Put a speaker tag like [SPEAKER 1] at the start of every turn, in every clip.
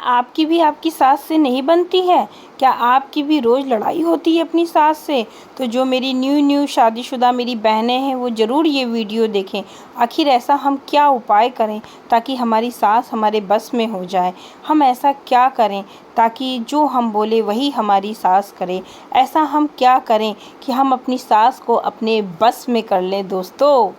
[SPEAKER 1] आपकी भी आपकी सास से नहीं बनती है? क्या आपकी भी रोज़ लड़ाई होती है अपनी सास से? तो जो मेरी न्यू शादीशुदा मेरी बहनें हैं वो ज़रूर ये वीडियो देखें। आखिर ऐसा हम क्या उपाय करें ताकि हमारी सास हमारे बस में हो जाए? हम ऐसा क्या करें ताकि जो हम बोले वही हमारी सास करे? ऐसा हम क्या करें कि हम अपनी सास को अपने बस में कर लें दोस्तों?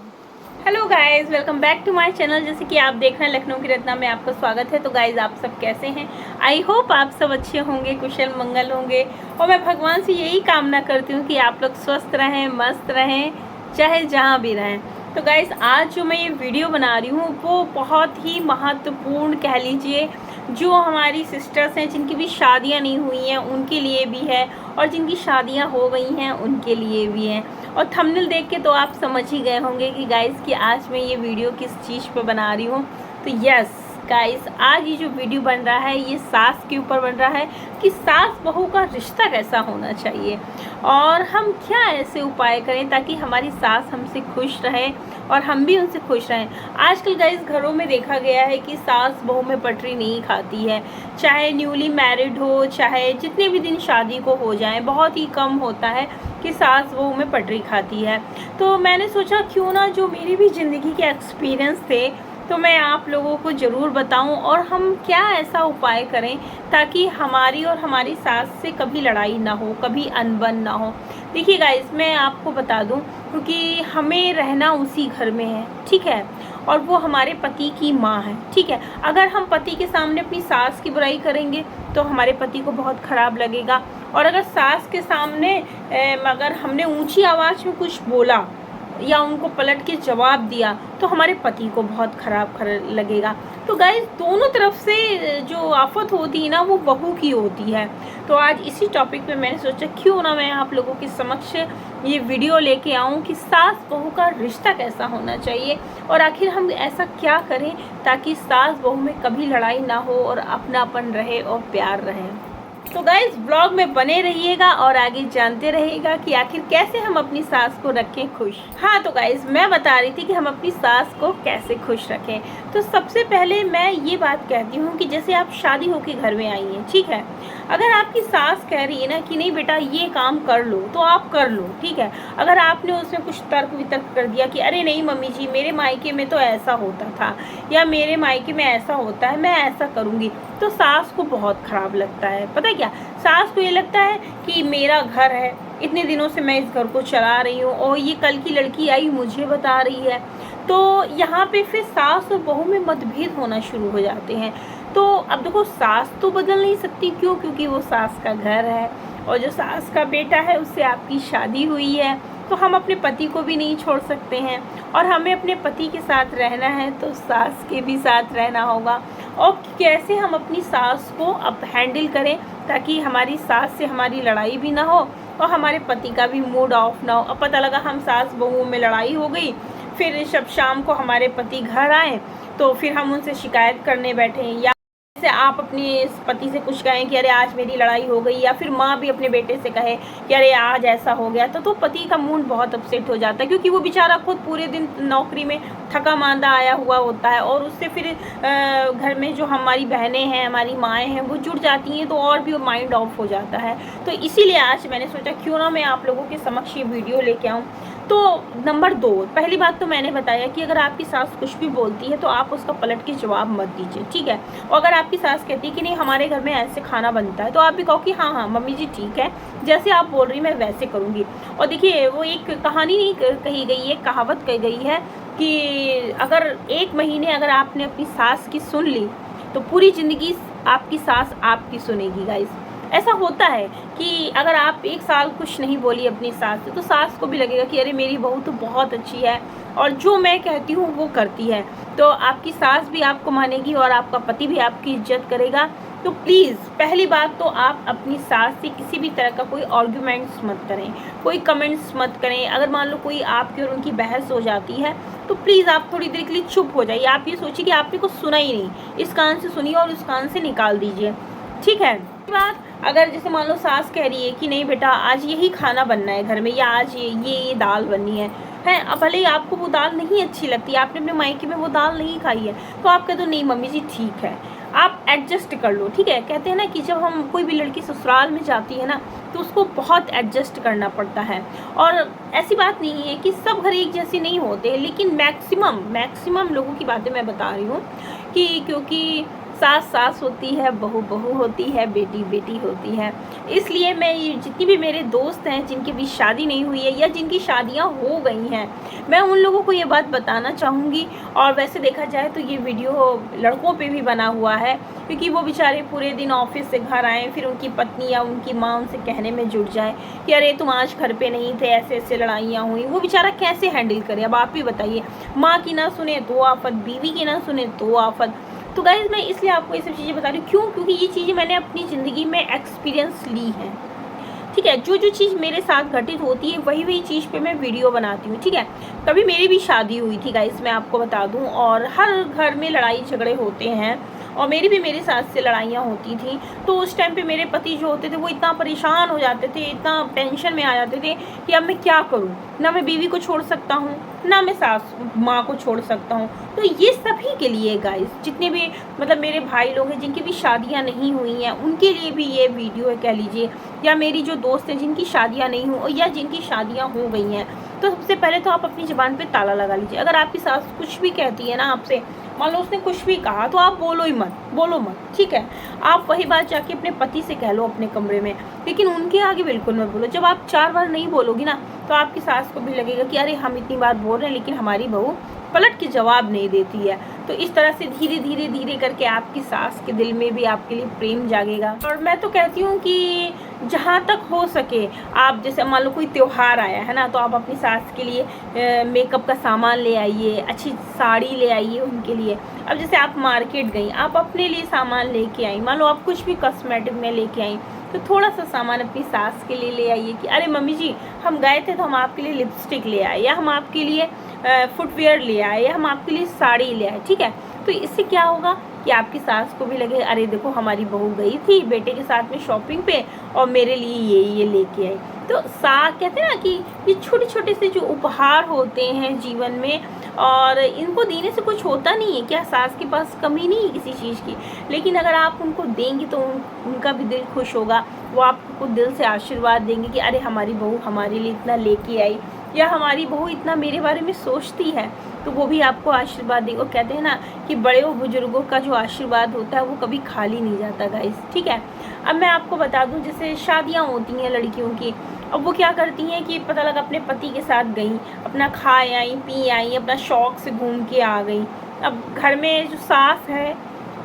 [SPEAKER 1] Hello guys, welcome back to my channel. जैसे कि आप देख रहे हैं लखनऊ की रत्ना में आपका स्वागत है। तो गाइस, आप सब कैसे हैं? आई होप आप सब अच्छे होंगे, कुशल मंगल होंगे। और मैं भगवान से यही कामना करती हूँ कि आप लोग स्वस्थ रहें, मस्त रहें, चाहे जहाँ भी रहें। तो गाइस, आज जो मैं ये वीडियो बना रही हूँ वो बहुत ही महत्वपूर्ण कह लीजिए, जो हमारी सिस्टर्स हैं जिनकी भी शादियाँ नहीं हुई हैं उनके लिए भी है, और जिनकी शादियाँ हो गई हैं उनके लिए भी हैं। और थंबनेल देख के तो आप समझ ही गए होंगे कि गाइस कि आज मैं ये वीडियो किस चीज़ पे बना रही हूँ। तो यस गाइस, आज ये जो वीडियो बन रहा है ये सास के ऊपर बन रहा है कि सास बहू का रिश्ता कैसा होना चाहिए, और हम क्या ऐसे उपाय करें ताकि हमारी सास हमसे खुश रहे और हम भी उनसे खुश रहें। आजकल गाइस घरों में देखा गया है कि सास बहू में पटरी नहीं खाती है, चाहे न्यूली मैरिड हो, चाहे जितने भी दिन शादी को हो जाए, बहुत ही कम होता है कि सास बहू में पटरी खाती है। तो मैंने सोचा क्यों ना जो मेरी भी ज़िंदगी के एक्सपीरियंस थे तो मैं आप लोगों को ज़रूर बताऊं, और हम क्या ऐसा उपाय करें ताकि हमारी और हमारी सास से कभी लड़ाई ना हो, कभी अनबन ना हो। देखिए गाइस, मैं आपको बता दूं क्योंकि हमें रहना उसी घर में है, ठीक है, और वो हमारे पति की माँ है, ठीक है। अगर हम पति के सामने अपनी सास की बुराई करेंगे तो हमारे पति को बहुत ख़राब लगेगा, और अगर सास के सामने अगर हमने ऊंची आवाज़ में कुछ बोला या उनको पलट के जवाब दिया तो हमारे पति को बहुत ख़राब लगेगा। तो गाइस, दोनों तरफ से जो आफत होती है ना वो बहू की होती है। तो आज इसी टॉपिक पे मैंने सोचा क्यों ना मैं आप लोगों के समक्ष ये वीडियो लेके आऊँ कि सास बहू का रिश्ता कैसा होना चाहिए, और आखिर हम ऐसा क्या करें ताकि सास बहू में कभी लड़ाई ना हो और अपनापन रहे और प्यार रहे। तो गाइस, ब्लॉग में बने रहिएगा और आगे जानते रहिएगा कि आखिर कैसे हम अपनी सास को रखें खुश। हाँ, तो गाइस मैं बता रही थी कि हम अपनी सास को कैसे खुश रखें। तो सबसे पहले मैं ये बात कहती हूँ कि जैसे आप शादी होके घर में आई हैं, ठीक है, अगर आपकी सास कह रही है ना कि नहीं बेटा ये काम कर लो तो आप कर लो, ठीक है। अगर आपने उसमें कुछ तर्क वितर्क कर दिया कि अरे नहीं मम्मी जी, मेरे मायके में तो ऐसा होता था, या मेरे मायके में ऐसा होता है, मैं ऐसा करूँगी, तो सास को बहुत ख़राब लगता है। पता है क्या, सास को ये लगता है कि मेरा घर है, इतने दिनों से मैं इस घर को चला रही हूँ और ये कल की लड़की आई मुझे बता रही है। तो यहाँ पे फिर सास और बहू में मतभेद होना शुरू हो जाते हैं। तो अब देखो, सास तो बदल नहीं सकती, क्यों? क्योंकि वो सास का घर है, और जो सास का बेटा है उससे आपकी शादी हुई है, तो हम अपने पति को भी नहीं छोड़ सकते हैं, और हमें अपने पति के साथ रहना है तो सास के भी साथ रहना होगा। और कैसे हम अपनी सास को अब हैंडल करें ताकि हमारी सास से हमारी लड़ाई भी ना हो और हमारे पति का भी मूड ऑफ ना हो। अब पता लगा हम सास बहू में लड़ाई हो गई, फिर जब शाम को हमारे पति घर आए तो फिर हम उनसे शिकायत करने बैठे, या जैसे आप अपने पति से कुछ कहें कि अरे आज मेरी लड़ाई हो गई, या फिर माँ भी अपने बेटे से कहे कि अरे आज ऐसा हो गया, तो पति का मूड बहुत अपसेट हो जाता है, क्योंकि वो बेचारा खुद पूरे दिन नौकरी में थका मांदा आया हुआ होता है, और उससे फिर घर में जो हमारी बहनें हैं, हमारी माएँ हैं, वो जुड़ जाती हैं तो और भी माइंड ऑफ हो जाता है। तो इसीलिए आज मैंने सोचा क्यों ना मैं आप लोगों के समक्ष ये वीडियो लेके आऊँ। तो नंबर 2, पहली बात तो मैंने बताया कि अगर आपकी सास कुछ भी बोलती है तो आप उसका पलट के जवाब मत दीजिए, ठीक है। और अगर आपकी सास कहती है कि नहीं हमारे घर में ऐसे खाना बनता है, तो आप भी कहो कि हाँ हाँ मम्मी जी ठीक है, जैसे आप बोल रही मैं वैसे करूँगी। और देखिए, वो एक कहानी नहीं कही गई है, कहावत कही गई है कि अगर 1 महीने अगर आपने अपनी सास की सुन ली तो पूरी ज़िंदगी आपकी सास आपकी सुनेगी। गाइस, ऐसा होता है कि अगर आप 1 साल कुछ नहीं बोली अपनी सास से तो सास को भी लगेगा कि अरे मेरी बहू तो बहुत अच्छी है और जो मैं कहती हूँ वो करती है, तो आपकी सास भी आपको मानेगी और आपका पति भी आपकी इज्जत करेगा। तो प्लीज़ पहली बात तो आप अपनी सास से किसी भी तरह का कोई आर्ग्यूमेंट्स मत करें, कोई कमेंट्स मत करें। अगर मान लो कोई आपकी और उनकी बहस हो जाती है तो प्लीज़ आप थोड़ी देर के लिए चुप हो जाइए। आप ये सोचिए कि आपने कुछ सुना ही नहीं, इस कान से सुनिए और उस कान से निकाल दीजिए, ठीक है। बात अगर जैसे मान लो सास कह रही है कि नहीं बेटा आज यही खाना बनना है घर में, या आज ये दाल बननी है, अब भले ही आपको वो दाल नहीं अच्छी लगती, आपने अपने मायके में वो दाल नहीं खाई है, तो आप कह दो नहीं मम्मी जी ठीक है, आप एडजस्ट कर लो, ठीक है। कहते हैं ना कि जब हम कोई भी लड़की ससुराल में जाती है ना तो उसको बहुत एडजस्ट करना पड़ता है। और ऐसी बात नहीं है कि सब घर एक जैसे नहीं होते, लेकिन मैक्सिमम लोगों की बातें मैं बता रही हूँ कि क्योंकि सास सास होती है, बहू बहू होती है, बेटी बेटी होती है। इसलिए मैं ये जितनी भी मेरे दोस्त हैं जिनकी भी शादी नहीं हुई है या जिनकी शादियां हो गई हैं, मैं उन लोगों को ये बात बताना चाहूँगी। और वैसे देखा जाए तो ये वीडियो लड़कों पे भी बना हुआ है, क्योंकि वो बेचारे पूरे दिन ऑफिस से घर आए, फिर उनकी पत्नी या उनकी माँ उनसे कहने में जुट जाए कि अरे तुम आज घर पे नहीं थे, ऐसे ऐसे लड़ाइयाँ हुई, वो बेचारा कैसे हैंडल करे। अब आप ही बताइए, माँ की ना सुने तो आफत, बीवी की ना सुने तो आफत। तो गाइज मैं इसलिए आपको ये सब चीज़ें बता रही हूँ, क्यों? क्योंकि ये चीज़ें मैंने अपनी ज़िंदगी में एक्सपीरियंस ली है, ठीक है। जो चीज़ मेरे साथ घटित होती है वही चीज़ पे मैं वीडियो बनाती हूँ, ठीक है। कभी मेरी भी शादी हुई थी गाइस, मैं आपको बता दूँ, और हर घर में लड़ाई झगड़े होते हैं, और मेरी भी मेरे सास से लड़ाइयाँ होती थी। तो उस टाइम पे मेरे पति जो होते थे वो इतना परेशान हो जाते थे, इतना टेंशन में आ जाते थे कि अब मैं क्या करूँ, ना मैं बीवी को छोड़ सकता हूँ, ना मैं सास माँ को छोड़ सकता हूँ। तो ये सभी के लिए गाइस, जितने भी मतलब मेरे भाई लोग हैं जिनकी भी शादियाँ नहीं हुई हैं, उनके लिए भी ये वीडियो है कह लीजिए, या मेरी जो दोस्त हैं जिनकी शादियाँ नहीं हुई या जिनकी शादियाँ हो गई हैं। तो सबसे पहले तो आप अपनी ज़बान पे ताला लगा लीजिए। अगर आपकी सास कुछ भी कहती है ना आपसे, मान लो उसने कुछ भी कहा, तो आप बोलो मत, ठीक है। आप वही बात जाके अपने पति से कह लो अपने कमरे में, लेकिन उनके आगे बिल्कुल मत बोलो। जब आप 4 बार नहीं बोलोगी ना तो आपकी सास को भी लगेगा कि अरे हम इतनी बात बोल रहे हैं लेकिन हमारी बहू पलट के जवाब नहीं देती है। तो इस तरह से धीरे करके आपकी सास के दिल में भी आपके लिए प्रेम जागेगा। और मैं तो कहती हूँ कि जहाँ तक हो सके आप, जैसे मान लो कोई त्योहार आया है ना, तो आप अपनी सास के लिए मेकअप का सामान ले आइए, अच्छी साड़ी ले आइए उनके लिए। अब जैसे आप मार्केट गई, आप अपने लिए सामान लेके आई, मान लो आप कुछ भी कॉस्मेटिक में लेके आई, तो थोड़ा सा सामान अपनी सास के लिए ले आइए कि अरे मम्मी जी हम गए थे तो हम आपके लिए लिपस्टिक ले आए, या हम आपके लिए फुटवेयर ले आए, या हम आपके लिए साड़ी ले आए, ठीक है। तो इससे क्या होगा कि आपकी सास को भी लगे अरे देखो हमारी बहू गई थी बेटे के साथ में शॉपिंग पे और मेरे लिए ये लेके आई। तो कहते हैं ना कि ये छोटे छोटे से जो उपहार होते हैं जीवन में, और इनको देने से कुछ होता नहीं है। क्या सास के पास कमी नहीं है किसी चीज़ की, लेकिन अगर आप उनको देंगी तो उनका भी दिल खुश होगा, वो आपको दिल से आशीर्वाद देंगे कि अरे हमारी बहू हमारे लिए इतना लेके आई, या हमारी बहू इतना मेरे बारे में सोचती है, तो वो भी आपको आशीर्वाद देगी। वो कहते हैं ना कि बड़े बुजुर्गों का जो आशीर्वाद होता है वो कभी खाली नहीं जाता गाइस, ठीक है। अब मैं आपको बता दूं, जैसे शादियां होती हैं लड़कियों की, अब वो क्या करती हैं कि पता लगा अपने पति के साथ गई, अपना खाए आई पी आई, अपना शौक से घूम के आ गई। अब घर में जो सास है,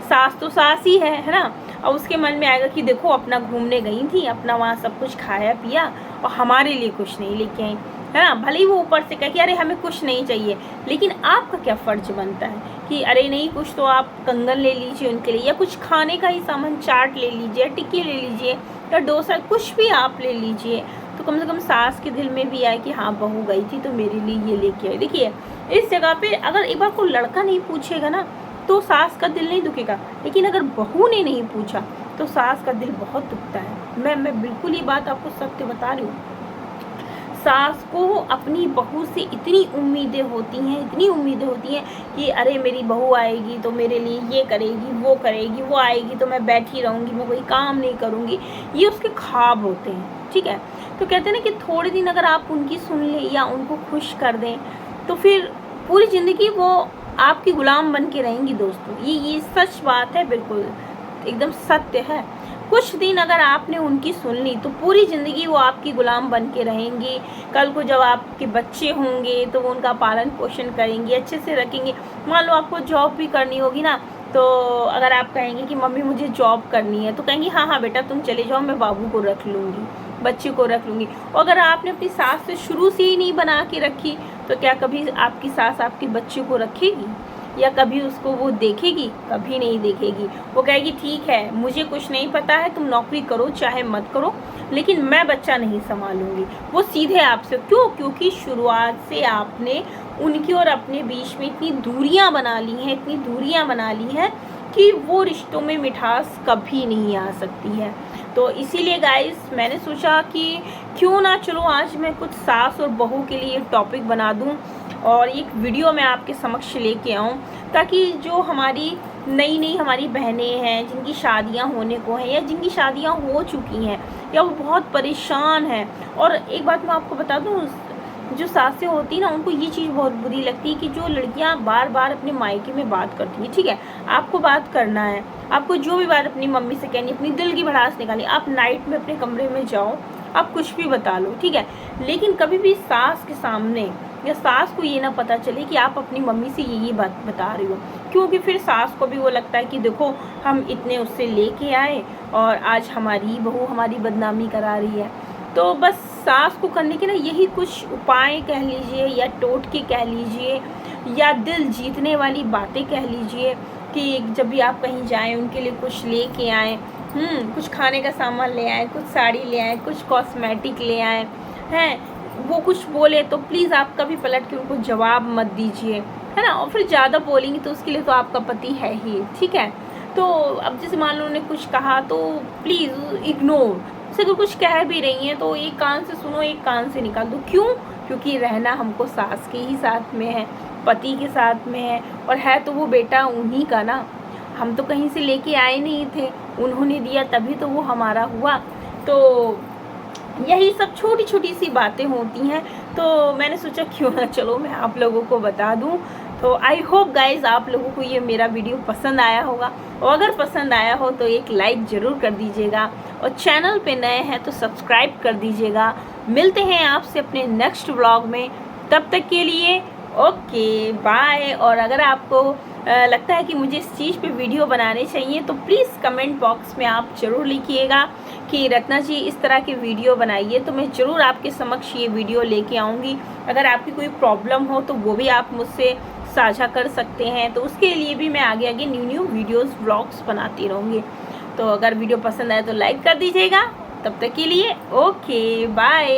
[SPEAKER 1] सास तो सास ही है ना। और उसके मन में आएगा कि देखो अपना घूमने गई थी, अपना वहाँ सब कुछ खाया पिया और हमारे लिए कुछ नहीं लेके आई, है ना। भले ही वो ऊपर से कहे कि अरे हमें कुछ नहीं चाहिए, लेकिन आपका क्या फ़र्ज बनता है कि अरे नहीं कुछ तो आप कंगन ले लीजिए उनके लिए, या कुछ खाने का ही सामान, चाट ले लीजिए, टिक्की ले लीजिए, या डोसा, कुछ भी आप ले लीजिए। तो कम से कम सास के दिल में भी आए कि हाँ बहू गई थी तो मेरे लिए ये लेके आई। देखिए इस जगह पे अगर एक बार कोई लड़का नहीं पूछेगा ना तो सास का दिल नहीं दुखेगा, लेकिन अगर बहू ने नहीं पूछा तो सास का दिल बहुत दुखता है। मैं बिल्कुल ये बात आपको सत्य बता रही हूँ। सास को अपनी बहू से इतनी उम्मीदें होती हैं कि अरे मेरी बहू आएगी तो मेरे लिए ये करेगी, वो आएगी तो मैं बैठी रहूँगी, मैं कोई काम नहीं करूँगी। ये उसके ख्वाब होते हैं, ठीक है। तो कहते हैं ना कि थोड़े दिन अगर आप उनकी सुन लें या उनको खुश कर दें तो फिर पूरी ज़िंदगी वो आपकी गुलाम बन के रहेंगी दोस्तों। ये सच बात है, बिल्कुल एकदम सत्य है। कुछ दिन अगर आपने उनकी सुन ली तो पूरी ज़िंदगी वो आपकी गुलाम बन के रहेंगी। कल को जब आपके बच्चे होंगे तो वो उनका पालन पोषण करेंगे, अच्छे से रखेंगे। मान लो आपको जॉब भी करनी होगी ना, तो अगर आप कहेंगे कि मम्मी मुझे जॉब करनी है, तो कहेंगी हाँ हाँ बेटा तुम चले जाओ, मैं बाबू को रख लूँगी, बच्चे को रख लूँगी। और अगर आपने अपनी सास से शुरू से ही नहीं बना के रखी तो क्या कभी आपकी सास आपके बच्चे को रखेगी, या कभी उसको वो देखेगी? कभी नहीं देखेगी। वो कहेगी ठीक है मुझे कुछ नहीं पता है, तुम नौकरी करो चाहे मत करो, लेकिन मैं बच्चा नहीं संभालूंगी। वो सीधे आपसे, क्योंकि शुरुआत से आपने उनकी और अपने बीच में इतनी दूरियां बना ली हैं कि वो रिश्तों में मिठास कभी नहीं आ सकती है। तो इसीलिए गाइस मैंने सोचा कि क्यों ना चलो आज मैं कुछ सास और बहू के लिए टॉपिक बना दूं और एक वीडियो मैं आपके समक्ष लेके आऊं, ताकि जो हमारी नई नई हमारी बहनें हैं जिनकी शादियां होने को हैं या जिनकी शादियां हो चुकी हैं या वो बहुत परेशान हैं। और एक बात मैं आपको बता दूं, जो सासें होती हैं ना, उनको ये चीज़ बहुत बुरी लगती है कि जो लड़कियां बार बार अपने मायके में बात करती हैं। ठीक है, आपको बात करना है, आपको जो भी बात अपनी मम्मी से कहनी, अपनी दिल की भड़ास निकालनी, आप नाइट में अपने कमरे में जाओ, आप कुछ भी बता लो, ठीक है। लेकिन कभी भी सास के सामने या सास को ये ना पता चले कि आप अपनी मम्मी से यही बात बता रही हो, क्योंकि फिर सास को भी वो लगता है कि देखो हम इतने उससे लेके आए और आज हमारी बहू हमारी बदनामी करा रही है। तो बस सास को करने के ना यही कुछ उपाय कह लीजिए या टोटके कह लीजिए या दिल जीतने वाली बातें कह लीजिए कि जब भी आप कहीं जाएं उनके लिए कुछ लेके आएँ, कुछ खाने का सामान ले आए, कुछ साड़ी ले आए, कुछ कॉस्मेटिक ले आए हैं। वो कुछ बोले तो प्लीज़ आप कभी पलट के उनको जवाब मत दीजिए, है ना। और फिर ज़्यादा बोलेंगी तो उसके लिए तो आपका पति है ही, ठीक है। तो अब जैसे मान लो उन्होंने कुछ कहा तो प्लीज़ इग्नोर। जैसे अगर कुछ कह भी रही हैं तो एक कान से सुनो, एक कान से निकाल दो। क्यों? क्योंकि रहना हमको सास के ही साथ में है, पति के साथ में है, और है तो वो बेटा उन्हीं का ना। हम तो कहीं से लेके आए नहीं थे, उन्होंने दिया तभी तो वो हमारा हुआ। तो यही सब छोटी छोटी सी बातें होती हैं। तो मैंने सोचा क्यों ना चलो मैं आप लोगों को बता दूं। तो आई होप गाइज आप लोगों को ये मेरा वीडियो पसंद आया होगा, और अगर पसंद आया हो तो एक लाइक ज़रूर कर दीजिएगा, और चैनल पे नए हैं तो सब्सक्राइब कर दीजिएगा। मिलते हैं आपसे अपने नेक्स्ट व्लॉग में, तब तक के लिए ओके बाय। और अगर आपको लगता है कि मुझे इस चीज़ पे वीडियो बनाने चाहिए तो प्लीज़ कमेंट बॉक्स में आप ज़रूर लिखिएगा कि रत्ना जी इस तरह के वीडियो बनाइए, तो मैं ज़रूर आपके समक्ष ये वीडियो लेके आऊँगी। अगर आपकी कोई प्रॉब्लम हो तो वो भी आप मुझसे साझा कर सकते हैं, तो उसके लिए भी मैं आगे आगे न्यू वीडियोज़ व्लॉग्स बनाती रहूँगी। तो अगर वीडियो पसंद आए तो लाइक कर दीजिएगा। तब तक के लिए ओके बाय।